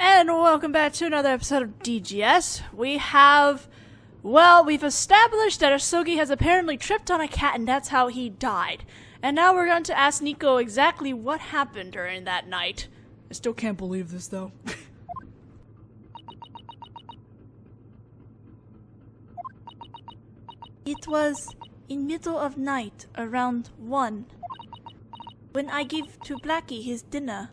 And welcome back to another episode of DGS. We've established that Asogi has apparently tripped on a cat and that's how he died. And now we're going to ask Nico exactly what happened during that night. I still can't believe this though. It was in middle of night, around 1, when I gave to Blackie his dinner.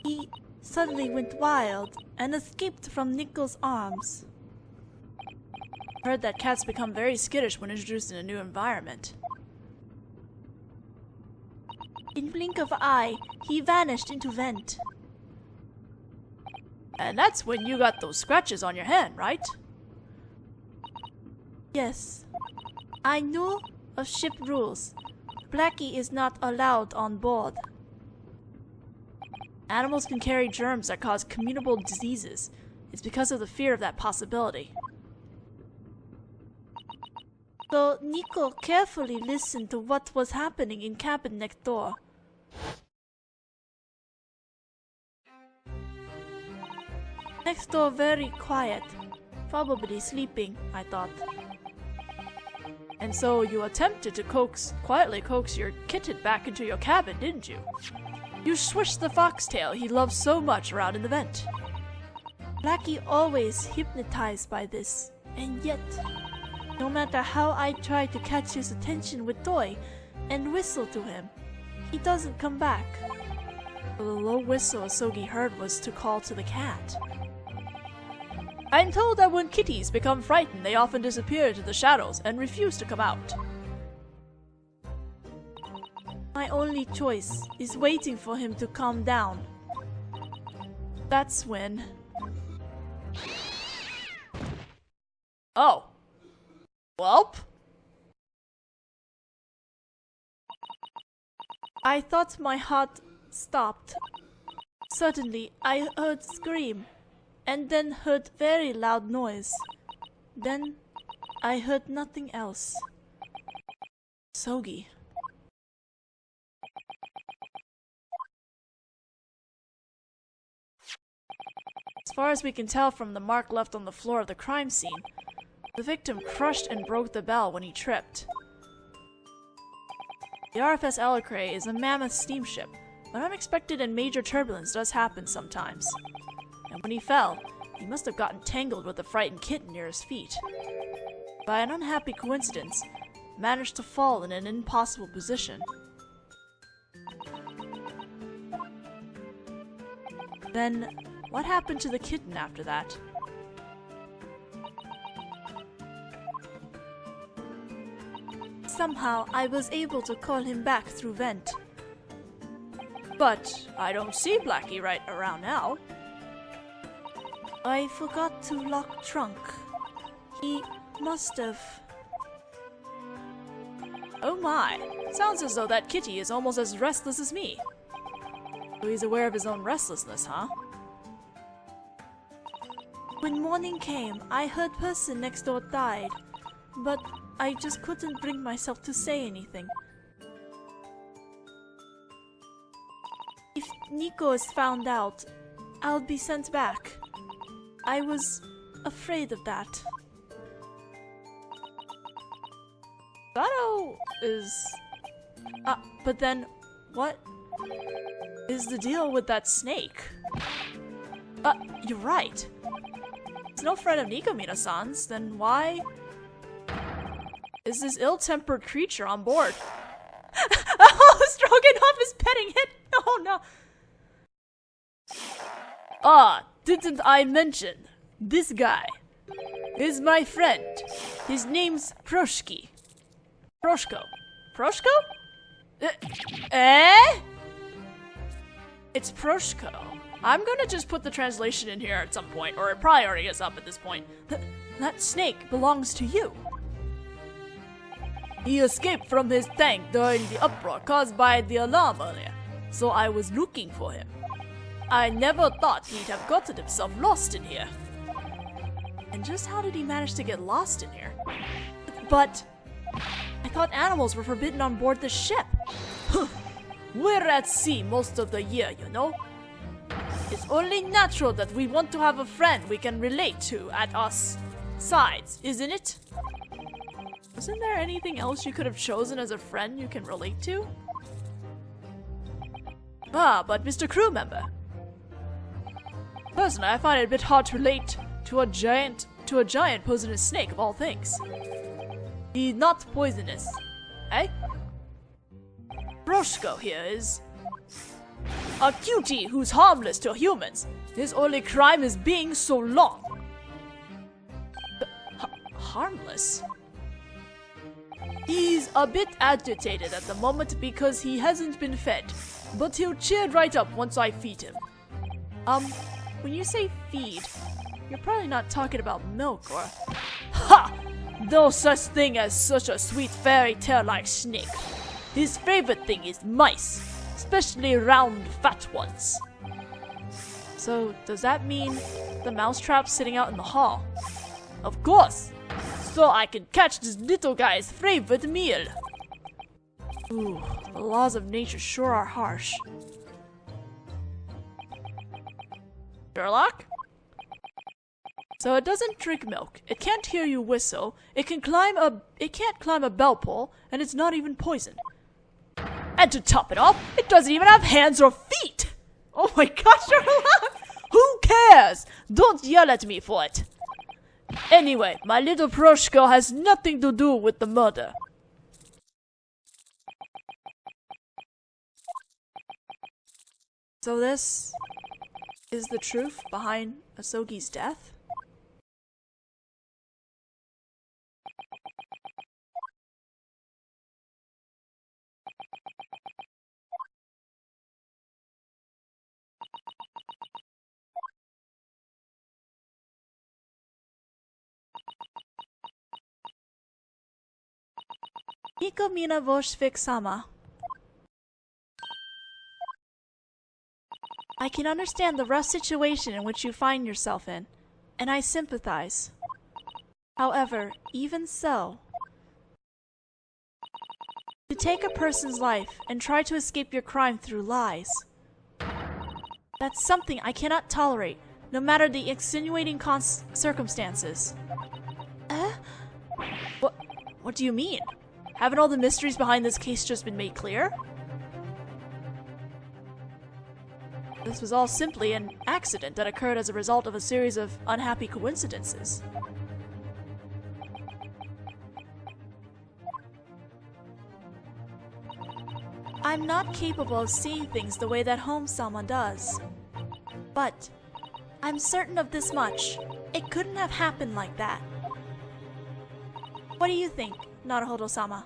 He suddenly went wild and escaped from Nico's arms. I heard that cats become very skittish when introduced in a new environment. In blink of an eye, he vanished into vent. And that's when you got those scratches on your hand, right? Yes. I knew of ship rules. Blackie is not allowed on board. Animals can carry germs that cause communicable diseases. It's because of the fear of that possibility. So Nico carefully listened to what was happening in cabin next door. Next door very quiet. Probably sleeping, I thought. And so you attempted to quietly coax your kitten back into your cabin, didn't you? You swished the foxtail he loves so much around in the vent. Blackie always hypnotized by this, and yet, no matter how I try to catch his attention with toy and whistle to him, he doesn't come back. The low whistle Asogi heard was to call to the cat. I'm told that when kitties become frightened, they often disappear into the shadows and refuse to come out. My only choice is waiting for him to calm down. That's when... Oh. Welp? I thought my heart stopped. Suddenly, I heard a scream, and then heard very loud noise. Then, I heard nothing else. Asogi. As far as we can tell from the mark left on the floor of the crime scene, the victim crushed and broke the bell when he tripped. The RFS Elicrae is a mammoth steamship, but unexpected and major turbulence does happen sometimes. And when he fell, he must have gotten tangled with a frightened kitten near his feet. By an unhappy coincidence, managed to fall in an impossible position. Then, what happened to the kitten after that? Somehow, I was able to call him back through vent. But I don't see Blackie right around now. I forgot to lock trunk. He must have... Oh my, sounds as though that kitty is almost as restless as me. So he's aware of his own restlessness, huh? When morning came, I heard person next door died, but I just couldn't bring myself to say anything. If Nico is found out, I'll be sent back. I was afraid of that. Sato is... but then, what is the deal with that snake? You're right. He's no friend of Nikomina-san's, then why is this ill-tempered creature on board? Oh, Stroganoff is petting it! Oh no! Didn't I mention? This guy is my friend. His name's Proshko. Proshko? It's Proshko. I'm gonna just put the translation in here at some point, or it probably already is up at this point. That snake belongs to you. He escaped from his tank during the uproar caused by the alarm earlier, so I was looking for him. I never thought he'd have gotten himself lost in here. And just how did he manage to get lost in here? But I thought animals were forbidden on board the ship. We're at sea most of the year, you know. It's only natural that we want to have a friend we can relate to at our sides, isn't it? Wasn't there anything else you could have chosen as a friend you can relate to? Ah, but Mr. Crew Member. Personally, I find it a bit hard to relate to a giant poisonous snake of all things. He's not poisonous, eh? Broshko here is a cutie who's harmless to humans. His only crime is being so long. Harmless? He's a bit agitated at the moment because he hasn't been fed, but he'll cheer right up once I feed him. When you say feed, you're probably not talking about milk or... Ha! No such thing as such a sweet fairy tale-like snake. His favorite thing is mice, especially round, fat ones. So, does that mean the mousetrap's sitting out in the hall? Of course! So I can catch this little guy's favorite meal. Ooh, the laws of nature sure are harsh. Sherlock? So it doesn't drink milk, it can't hear you whistle, it can't climb a bell pole, and it's not even poison. And to top it off, it doesn't even have hands or feet! Oh my gosh, Sherlock! Who cares? Don't yell at me for it. Anyway, my little Proshko has nothing to do with the murder. So this is the truth behind Asogi's death? Nikomina Voshvik-sama. I can understand the rough situation in which you find yourself in, and I sympathize. However, even so, to take a person's life and try to escape your crime through lies, that's something I cannot tolerate, no matter the extenuating circumstances. What do you mean? Haven't all the mysteries behind this case just been made clear? This was all simply an accident that occurred as a result of a series of unhappy coincidences. I'm not capable of seeing things the way that Home-sama does. But I'm certain of this much. It couldn't have happened like that. What do you think, Naruhodō-sama?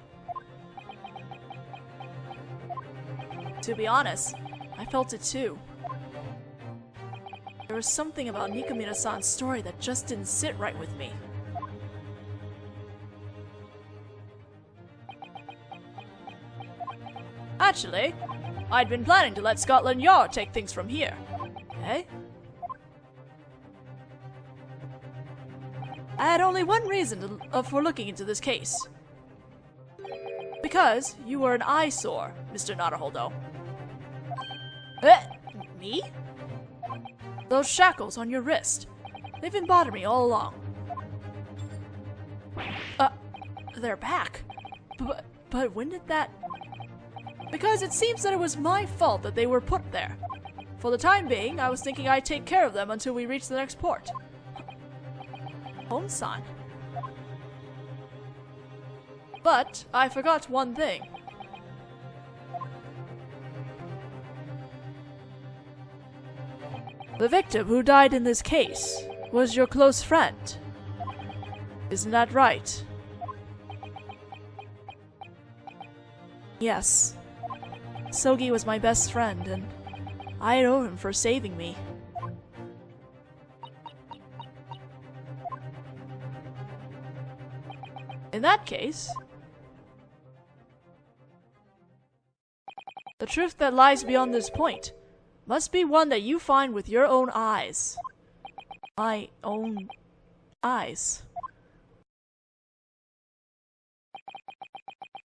To be honest, I felt it too. There was something about Nikomina-san's story that just didn't sit right with me. Actually, I'd been planning to let Scotland Yard take things from here. Eh? I had only one reason for looking into this case. Because you were an eyesore, Mr. Naruhodō. Me? Those shackles on your wrist. They've been bothering me all along. They're back. But when did that... Because it seems that it was my fault that they were put there. For the time being, I was thinking I'd take care of them until we reach the next port. Home-san. But I forgot one thing. The victim who died in this case was your close friend. Isn't that right? Yes. Sogi was my best friend, and I owe him for saving me. In that case, the truth that lies beyond this point must be one that you find with your own eyes. My own eyes.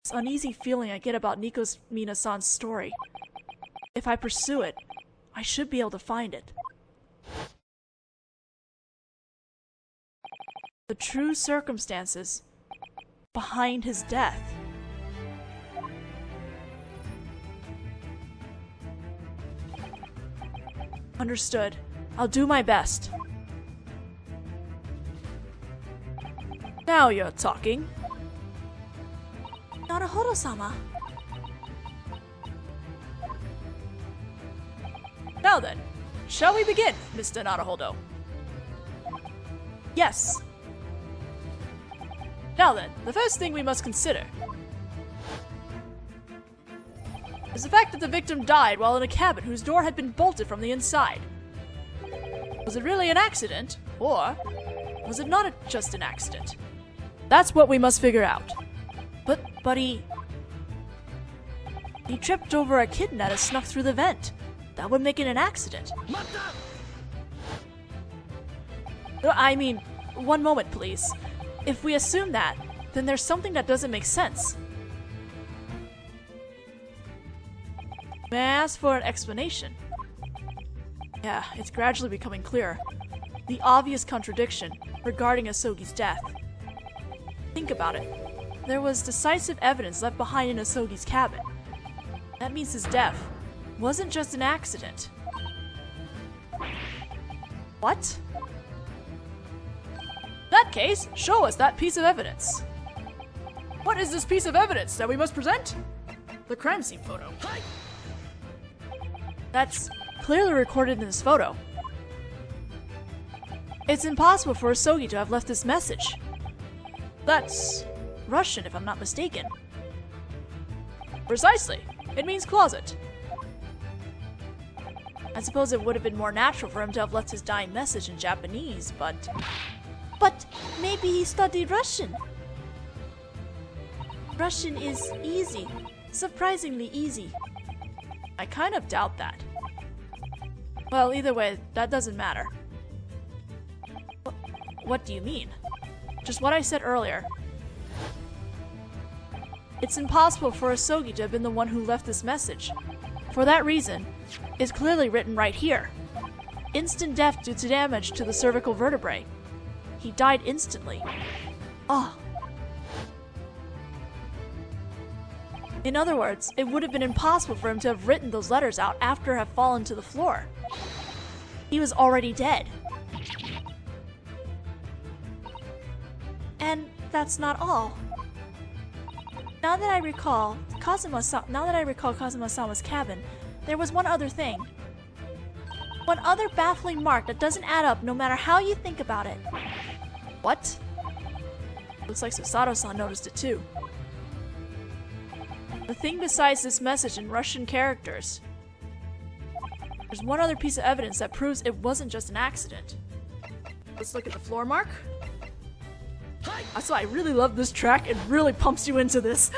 This uneasy feeling I get about Nikomina-san's story. If I pursue it, I should be able to find it. the true circumstances behind his death. Understood. I'll do my best. Now you're talking. Naruhodō-sama. Now then, shall we begin, Mr. Naruhodō? Yes. Now then, the first thing we must consider is the fact that the victim died while in a cabin whose door had been bolted from the inside. Was it really an accident, or was it not just an accident? That's what we must figure out. But he tripped over a kitten that has snuck through the vent. That would make it an accident. I mean, one moment, please. If we assume that, then there's something that doesn't make sense. May I ask for an explanation? Yeah, it's gradually becoming clearer. The obvious contradiction regarding Asogi's death. Think about it. There was decisive evidence left behind in Asogi's cabin. That means his death wasn't just an accident. What? In that case, show us that piece of evidence. What is this piece of evidence that we must present? The crime scene photo. That's clearly recorded in this photo. It's impossible for Asogi to have left this message. That's Russian, if I'm not mistaken. Precisely. It means closet. I suppose it would have been more natural for him to have left his dying message in Japanese, but... But maybe he studied Russian. Russian is easy. Surprisingly easy. I kind of doubt that. Well, either way, that doesn't matter. What do you mean? Just what I said earlier. It's impossible for Asogi to have been the one who left this message. For that reason, it's clearly written right here. Instant death due to damage to the cervical vertebrae. He died instantly. Ah. In other words, it would have been impossible for him to have written those letters out after have fallen to the floor. He was already dead. And that's not all. Now that I recall Kazuma-sama's cabin, there was one other thing. One other baffling mark that doesn't add up no matter how you think about it. What? Looks like Susato-san noticed it too. The thing besides this message in Russian characters. There's one other piece of evidence that proves it wasn't just an accident. Let's look at the floor mark. That's why I really love this track. It really pumps you into this.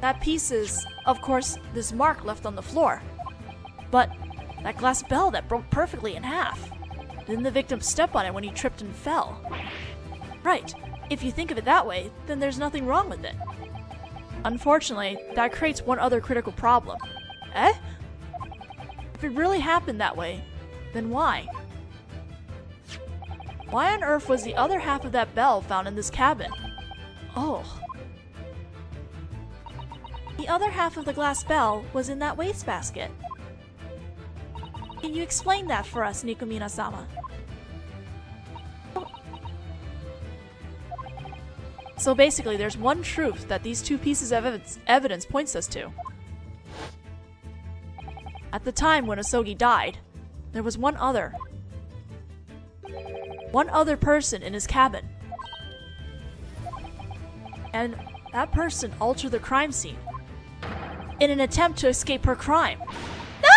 That piece is, of course, this mark left on the floor. But that glass bell that broke perfectly in half. Didn't the victim step on it when he tripped and fell? Right. If you think of it that way, then there's nothing wrong with it. Unfortunately, that creates one other critical problem. Eh? If it really happened that way, then why? Why on earth was the other half of that bell found in this cabin? Oh. The other half of the glass bell was in that wastebasket. Can you explain that for us, Nikomina-sama? So basically, there's one truth that these two pieces of evidence points us to. At the time when Asogi died, there was one other person in his cabin. And that person altered the crime scene in an attempt to escape her crime. No!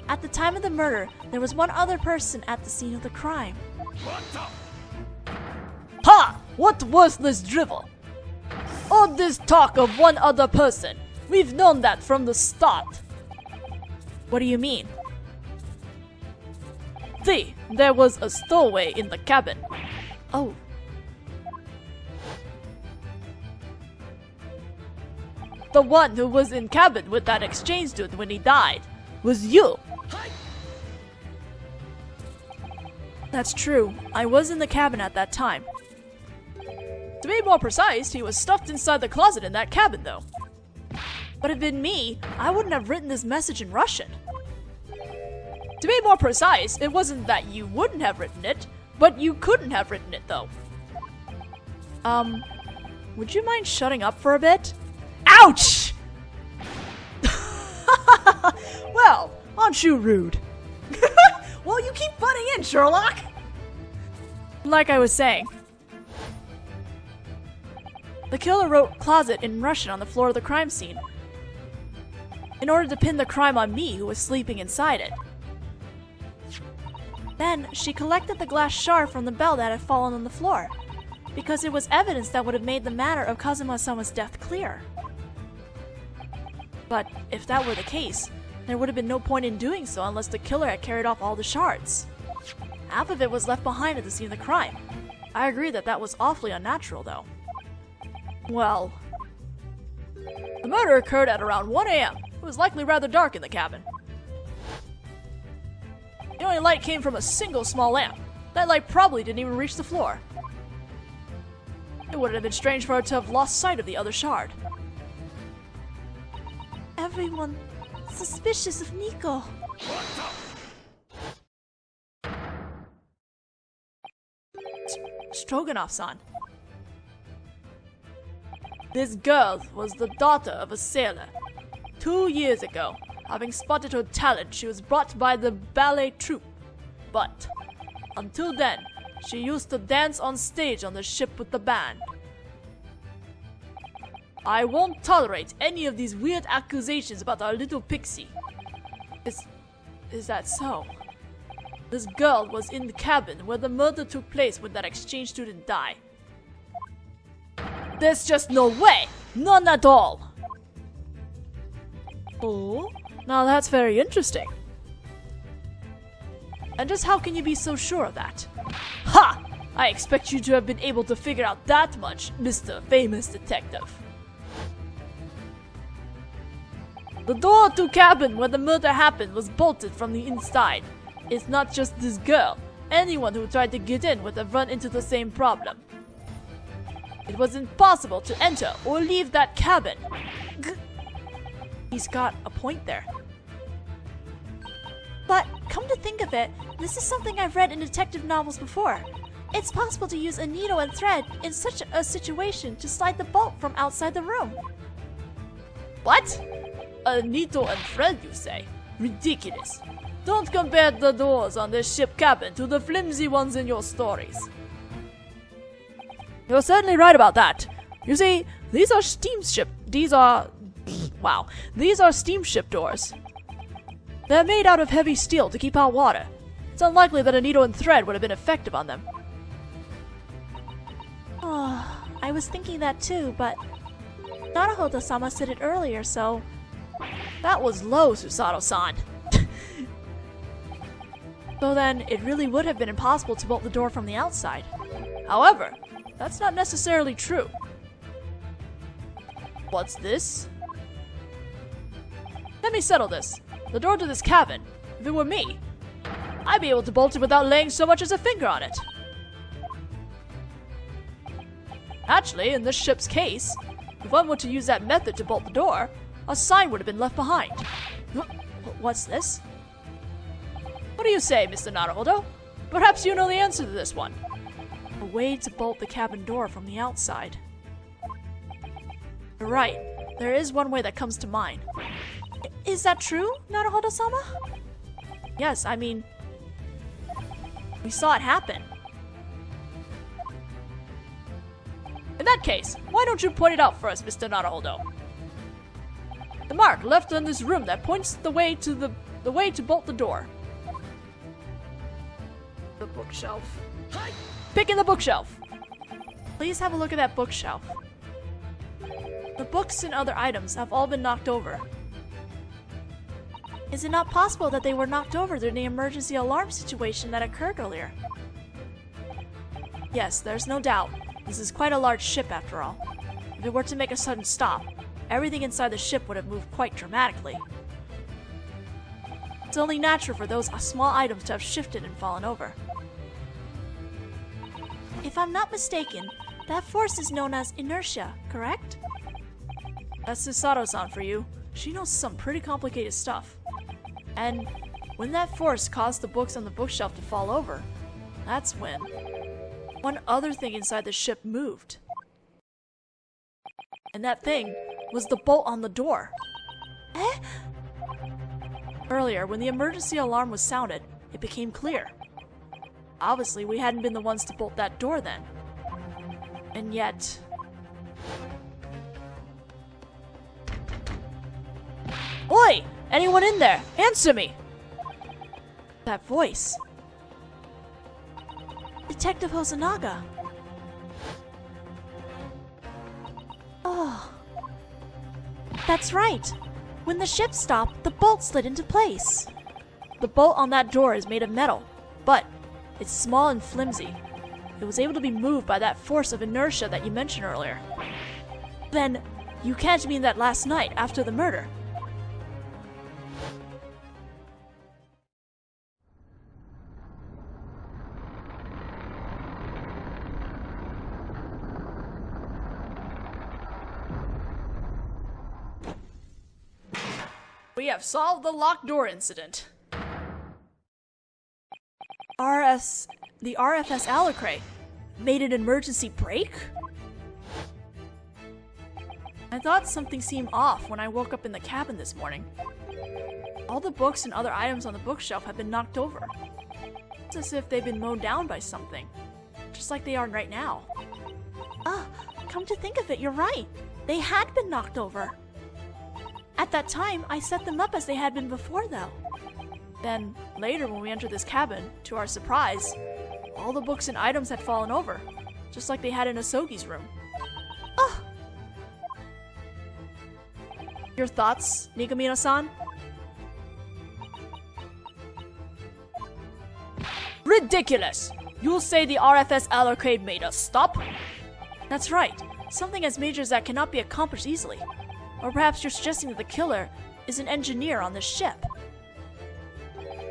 At the time of the murder, there was one other person at the scene of the crime. Ha! What worthless drivel! All this talk of one other person. We've known that from the start. What do you mean? See, there was a stowaway in the cabin. Oh. The one who was in cabin with that exchange student when he died. was you. That's true. I was in the cabin at that time. To be more precise, he was stuffed inside the closet in that cabin, though. But if it had been me, I wouldn't have written this message in Russian. To be more precise, it wasn't that you wouldn't have written it, but you couldn't have written it, though. Would you mind shutting up for a bit? Ouch! Well, aren't you rude? Well, you keep butting in, Sherlock! Like I was saying, the killer wrote closet in Russian on the floor of the crime scene in order to pin the crime on me, who was sleeping inside it. Then, she collected the glass shard from the bell that had fallen on the floor, because it was evidence that would have made the matter of Kazuma-sama's death clear. But if that were the case, there would have been no point in doing so unless the killer had carried off all the shards. Half of it was left behind at the scene of the crime. I agree that that was awfully unnatural, though. Well, the murder occurred at around 1 a.m. It was likely rather dark in the cabin. The only light came from a single small lamp. That light probably didn't even reach the floor. It would have been strange for her to have lost sight of the other shard. Everyone suspicious of Nico. Stroganoff-san. This girl was the daughter of a sailor. 2 years ago, having spotted her talent, she was brought by the ballet troupe. But, until then, she used to dance on stage on the ship with the band. I won't tolerate any of these weird accusations about our little pixie. Is that so? This girl was in the cabin where the murder took place when that exchange student died. There's just no way! None at all! Oh, now that's very interesting. And just how can you be so sure of that? Ha! I expect you to have been able to figure out that much, Mr. Famous Detective. The door to cabin where the murder happened was bolted from the inside. It's not just this girl. Anyone who tried to get in would have run into the same problem. It was impossible to enter or leave that cabin. He's got a point there. But, come to think of it, this is something I've read in detective novels before. It's possible to use a needle and thread in such a situation to slide the bolt from outside the room. What? A needle and thread, you say? Ridiculous. Don't compare the doors on this ship cabin to the flimsy ones in your stories. You're certainly right about that. You see, these are steamship doors. They're made out of heavy steel to keep out water. It's unlikely that a needle and thread would have been effective on them. Oh, I was thinking that too, but Naruhodō-sama said it earlier, so... That was low, Susato-san. So then, it really would have been impossible to bolt the door from the outside. However, that's not necessarily true. What's this? Let me settle this. The door to this cabin, if it were me, I'd be able to bolt it without laying so much as a finger on it. Actually, in this ship's case, if one were to use that method to bolt the door, a sign would have been left behind. What's this? What do you say, Mr. Naruhodo? Perhaps you know the answer to this one. A way to bolt the cabin door from the outside. You're right. There is one way that comes to mind. Is that true, Naruhodō-sama? Yes, I mean... we saw it happen. In that case, why don't you point it out for us, Mr. Naruhodo? The mark left in this room that points the way to bolt the door. The bookshelf. Picking the bookshelf. Please have a look at that bookshelf. The books and other items have all been knocked over. Is it not possible that they were knocked over during the emergency alarm situation that occurred earlier? Yes, there's no doubt. This is quite a large ship after all. If it were to make a sudden stop, everything inside the ship would have moved quite dramatically. It's only natural for those small items to have shifted and fallen over. If I'm not mistaken, that force is known as inertia, correct? That's Susato-san for you. She knows some pretty complicated stuff. And when that force caused the books on the bookshelf to fall over, that's when one other thing inside the ship moved. And that thing was the bolt on the door. Eh? Earlier, when the emergency alarm was sounded, it became clear. Obviously, we hadn't been the ones to bolt that door then. And yet... Oi! Anyone in there? Answer me! That voice. Detective Hosonaga. Oh. That's right. When the ship stopped, the bolt slid into place. The bolt on that door is made of metal, but it's small and flimsy. It was able to be moved by that force of inertia that you mentioned earlier. Then, you can't mean that last night after the murder. We have solved the locked door incident. The RFS Alucray made an emergency break? I thought something seemed off when I woke up in the cabin this morning. All the books and other items on the bookshelf have been knocked over. It's as if they've been mowed down by something, just like they are right now. Ah, come to think of it, you're right. They had been knocked over. At that time, I set them up as they had been before, though. Then, later when we entered this cabin, to our surprise, all the books and items had fallen over, just like they had in Asogi's room. Oh! Your thoughts, Nikamina-san? Ridiculous! You'll say the RFS Alucray made us stop? That's right. Something as major as that cannot be accomplished easily. Or perhaps you're suggesting that the killer is an engineer on this ship.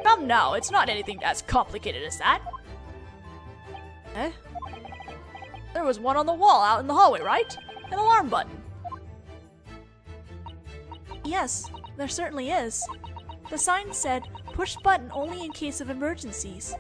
Come now, it's not anything as complicated as that. Eh? There was one on the wall out in the hallway, right? An alarm button. Yes, there certainly is. The sign said, push button only in case of emergencies.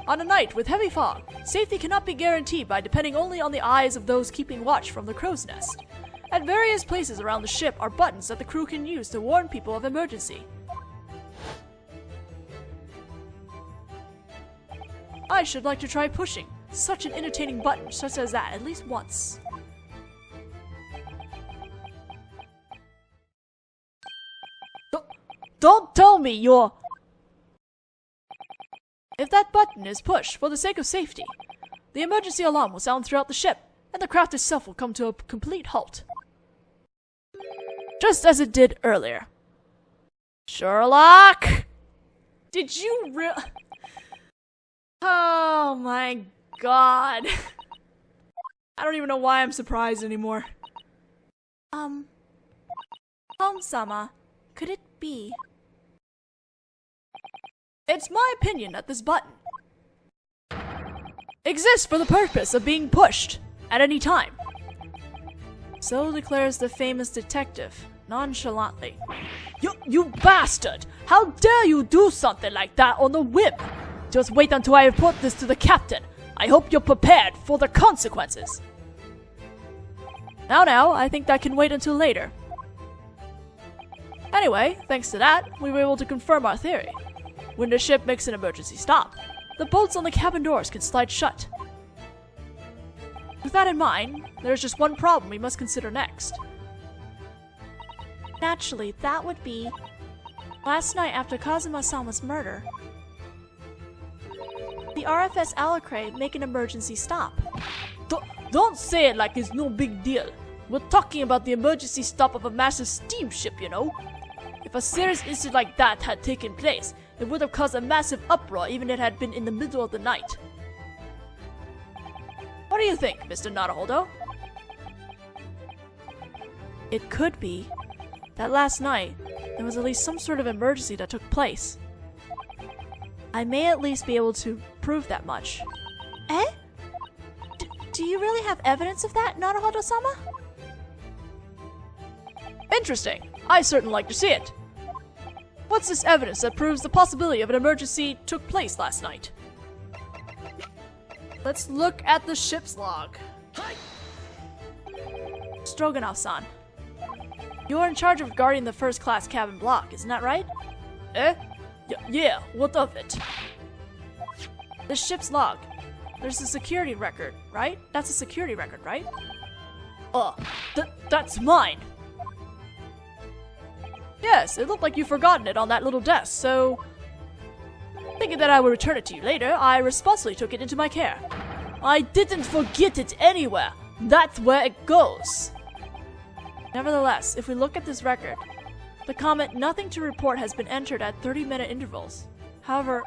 On a night with heavy fog, safety cannot be guaranteed by depending only on the eyes of those keeping watch from the crow's nest. At various places around the ship are buttons that the crew can use to warn people of emergency. I should like to try pushing such an entertaining button such as that at least once. Don't tell me you're... If that button is pushed for the sake of safety, the emergency alarm will sound throughout the ship, and the craft itself will come to a complete halt. Just as it did earlier. Sherlock! Did you Oh my god. I don't even know why I'm surprised anymore. Holmes-sama, could it be? It's my opinion that this button exists for the purpose of being pushed at any time. So declares the famous detective, nonchalantly. You bastard! How dare you do something like that on a whim? Just wait until I report this to the captain. I hope you're prepared for the consequences. Now, I think that can wait until later. Anyway, thanks to that, we were able to confirm our theory. When the ship makes an emergency stop, the bolts on the cabin doors can slide shut. With that in mind, there's just one problem we must consider next. Naturally, that would be... last night after Kazuma-sama's murder, the RFS Alucray make an emergency stop. Don't say it like it's no big deal. We're talking about the emergency stop of a massive steamship, you know? If a serious incident like that had taken place, it would have caused a massive uproar even if it had been in the middle of the night. What do you think, Mr. Naruhodō? It could be, that last night, there was at least some sort of emergency that took place. I may at least be able to prove that much. Eh? Do you really have evidence of that, Naruhodō-sama? Interesting. I certainly like to see it. What's this evidence that proves the possibility of an emergency took place last night? Let's look at the ship's log. Stroganoff-san, you're in charge of guarding the first-class cabin block, isn't that right? Eh? Yeah, what of it? The ship's log. There's a security record, right? That's a security record, right? That's mine! Yes, it looked like you've forgotten it on that little desk, so... Thinking that I would return it to you later, I responsibly took it into my care. I didn't forget it anywhere! That's where it goes! Nevertheless, if we look at this record, the comment "nothing to report" has been entered at 30-minute intervals. However,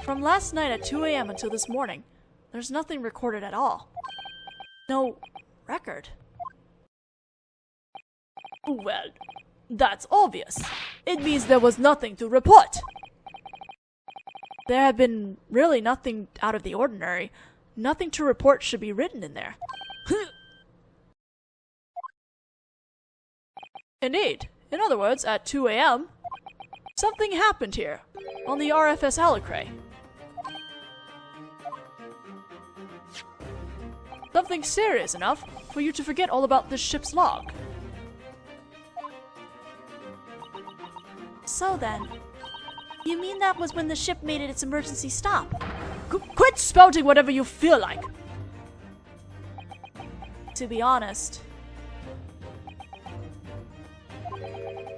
from last night at 2 a.m. until this morning, there's nothing recorded at all. No record. Well, that's obvious. It means there was nothing to report. There had been really nothing out of the ordinary. Nothing to report should be written in there. Indeed. In other words, at 2 a.m., something happened here, on the RFS Alicray. Something serious enough for you to forget all about this ship's log. So then, you mean that was when the ship made its emergency stop? Quit spouting whatever you feel like! To be honest,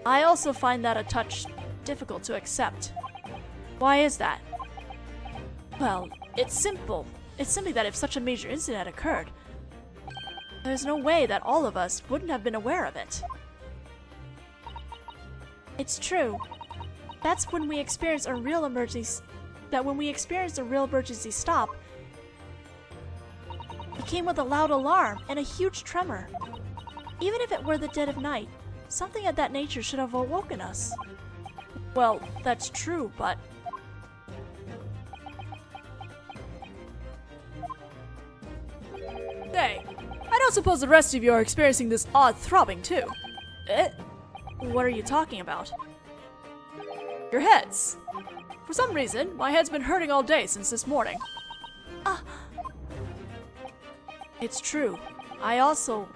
I also find that a touch difficult to accept. Why is that? Well, it's simple. It's simply that if such a major incident had occurred, there's no way that all of us wouldn't have been aware of it. It's true. That's when we experienced a real emergency. When we experienced a real emergency stop, it came with a loud alarm and a huge tremor. Even if it were the dead of night, something of that nature should have awoken us. Well, that's true, but... Hey, I don't suppose the rest of you are experiencing this odd throbbing too. What are you talking about? Your heads. For some reason, my head's been hurting all day since this morning. It's true. I also...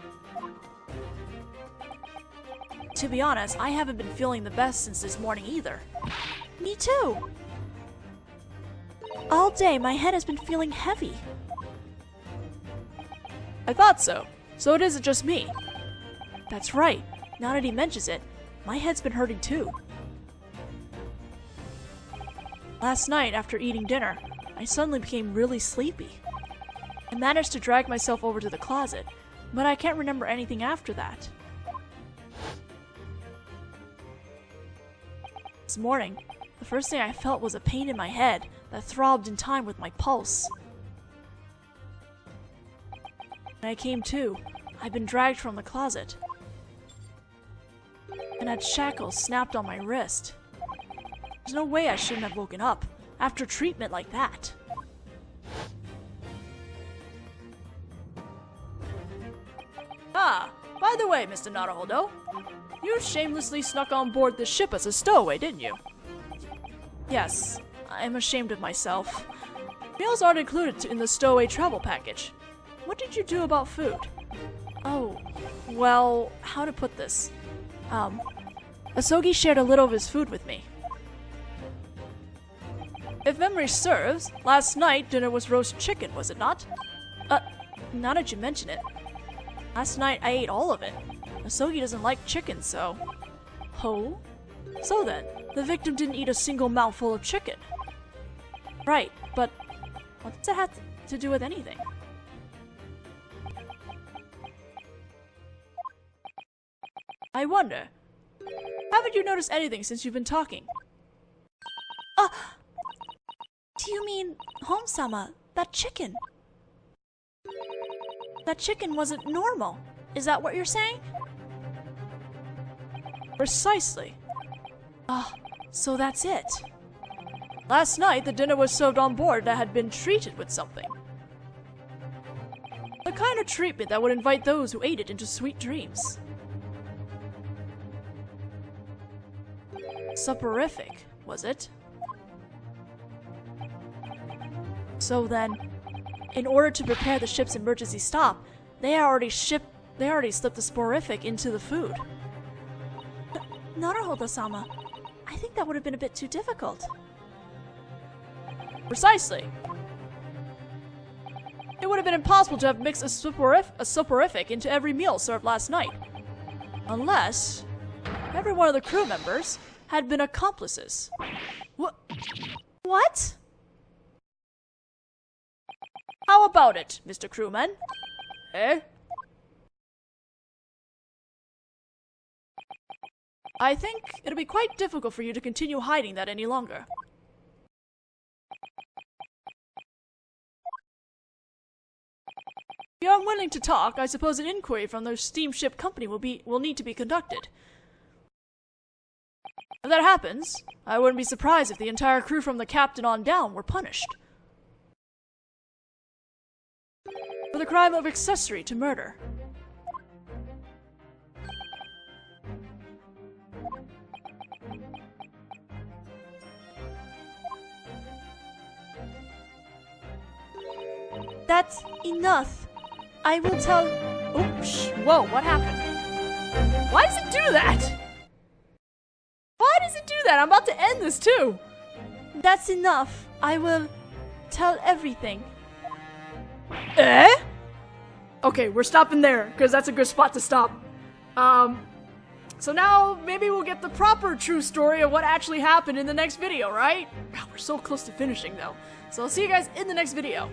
To be honest, I haven't been feeling the best since this morning either. Me too. All day, my head has been feeling heavy. I thought so. So it isn't just me. That's right. Now that he mentions it, my head's been hurting too. Last night, after eating dinner, I suddenly became really sleepy. I managed to drag myself over to the closet, but I can't remember anything after that. This morning, the first thing I felt was a pain in my head that throbbed in time with my pulse. When I came to, I'd been dragged from the closet and had shackles snapped on my wrist. There's no way I shouldn't have woken up after treatment like that. By the way, Mr. Naruhodō, you shamelessly snuck on board this ship as a stowaway, didn't you? Yes, I'm ashamed of myself. Meals aren't included in the stowaway travel package. What did you do about food? Oh, well, how to put this? Asogi shared a little of his food with me. If memory serves, last night dinner was roast chicken, was it not? Now that you mention it. Last night I ate all of it. Asogi doesn't like chicken, so... Oh? So then, the victim didn't eat a single mouthful of chicken. Right, but what does that have to do with anything? I wonder, haven't you noticed anything since you've been talking? Do you mean, Home-sama, that chicken? That chicken wasn't normal. Is that what you're saying? Precisely. Ah, so that's it. Last night, the dinner was served on board that had been treated with something. The kind of treatment that would invite those who ate it into sweet dreams. Soporific, was it? So then, in order to prepare the ship's emergency stop, they already slipped the sporific into the food. Naruhodō-sama, I think that would have been a bit too difficult. Precisely. It would have been impossible to have mixed a soporific into every meal served last night. Unless every one of the crew members had been accomplices. What? How about it, Mr. Crewman? Eh? I think it'll be quite difficult for you to continue hiding that any longer. If you're unwilling to talk, I suppose an inquiry from the steamship company will need to be conducted. If that happens, I wouldn't be surprised if the entire crew from the captain on down were punished. For the crime of accessory to murder. That's enough. I will tell... Oops! Whoa, what happened? Why does it do that? Why does it do that? I'm about to end this too! That's enough. I will tell everything. Eh? Okay, we're stopping there, because that's a good spot to stop. So now maybe we'll get the proper true story of what actually happened in the next video, right? God, we're so close to finishing though. So I'll see you guys in the next video.